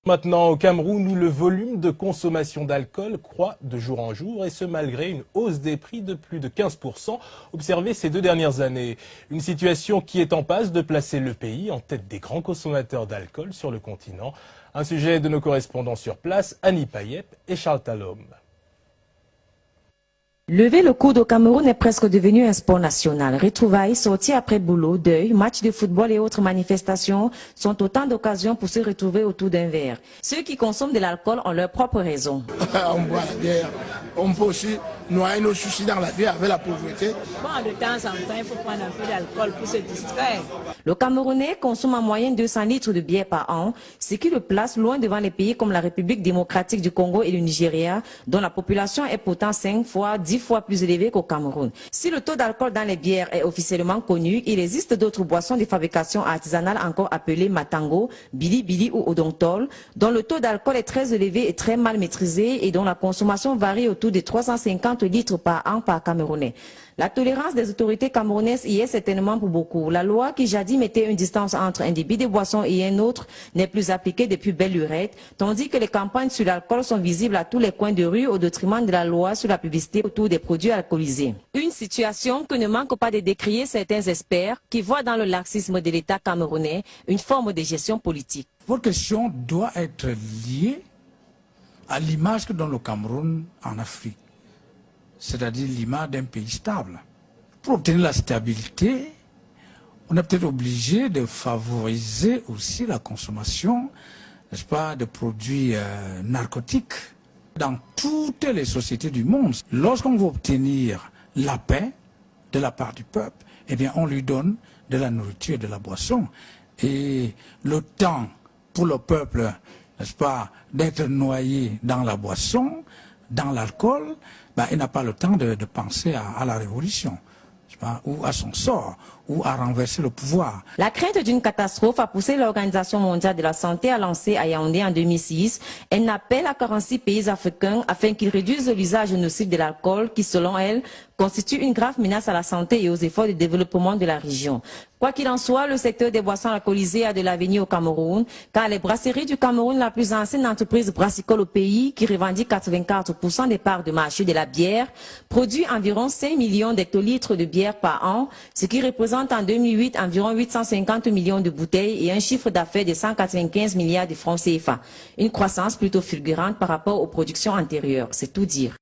Maintenant, au Cameroun, où le volume de consommation d'alcool croît de jour en jour, et ce malgré une hausse des prix de plus de 15% observée ces 2 dernières années. Une situation qui est en passe de placer le pays en tête des grands consommateurs d'alcool sur le continent. Un sujet de nos correspondants sur place, Annie Payep et Charles Talom. Lever le coude au Cameroun est presque devenu un sport national. Retrouvailles, sorties après boulot, deuil, matchs de football et autres manifestations sont autant d'occasions pour se retrouver autour d'un verre. Ceux qui consomment de l'alcool ont leurs propres raisons. On boit la bière, on peut aussi noyer nos soucis dans la bière avec la pauvreté. Bon, de temps en temps, il faut prendre un peu d'alcool pour se distraire. Le Camerounais consomme en moyenne 200 litres de bière par an, ce qui le place loin devant les pays comme la République démocratique du Congo et le Nigeria, dont la population est pourtant 10 fois plus élevée qu'au Cameroun. Si le taux d'alcool dans les bières est officiellement connu, il existe d'autres boissons de fabrication artisanale encore appelées matango, bili ou odontol, dont le taux d'alcool est très élevé et très mal maîtrisé et dont la consommation varie autour de 350 litres par an par Camerounais. La tolérance des autorités camerounaises y est certainement pour beaucoup. La loi qui jadis mettait une distance entre un débit de boisson et un autre n'est plus appliquée depuis belle lurette, tandis que les campagnes sur l'alcool sont visibles à tous les coins de rue au détriment de la loi sur la publicité autour des produits alcoolisés. Une situation que ne manquent pas de décrier certains experts qui voient dans le laxisme de l'État camerounais une forme de gestion politique. Votre question doit être liée à l'image que donne le Cameroun en Afrique, c'est-à-dire l'image d'un pays stable. Pour obtenir la stabilité, on est peut-être obligé de favoriser aussi la consommation, n'est-ce pas, de produits narcotiques. Dans toutes les sociétés du monde, lorsqu'on veut obtenir la paix de la part du peuple, eh bien on lui donne de la nourriture et de la boisson. Et le temps pour le peuple, n'est-ce pas, d'être noyé dans la boisson, dans l'alcool, ben, il n'a pas le temps de penser à la révolution, ou à son sort, ou à renverser le pouvoir. La crainte d'une catastrophe a poussé l'Organisation mondiale de la santé à lancer à Yaoundé en 2006 un appel à 46 pays africains afin qu'ils réduisent l'usage nocif de l'alcool qui, selon elle, constitue une grave menace à la santé et aux efforts de développement de la région. Quoi qu'il en soit, le secteur des boissons alcoolisées a de l'avenir au Cameroun, car les brasseries du Cameroun, la plus ancienne entreprise brassicole au pays, qui revendique 84% des parts de marché de la bière, produit environ 5 millions d'hectolitres de bière par an, ce qui représente en 2008 environ 850 millions de bouteilles et un chiffre d'affaires de 195 milliards de francs CFA. Une croissance plutôt fulgurante par rapport aux productions antérieures, c'est tout dire.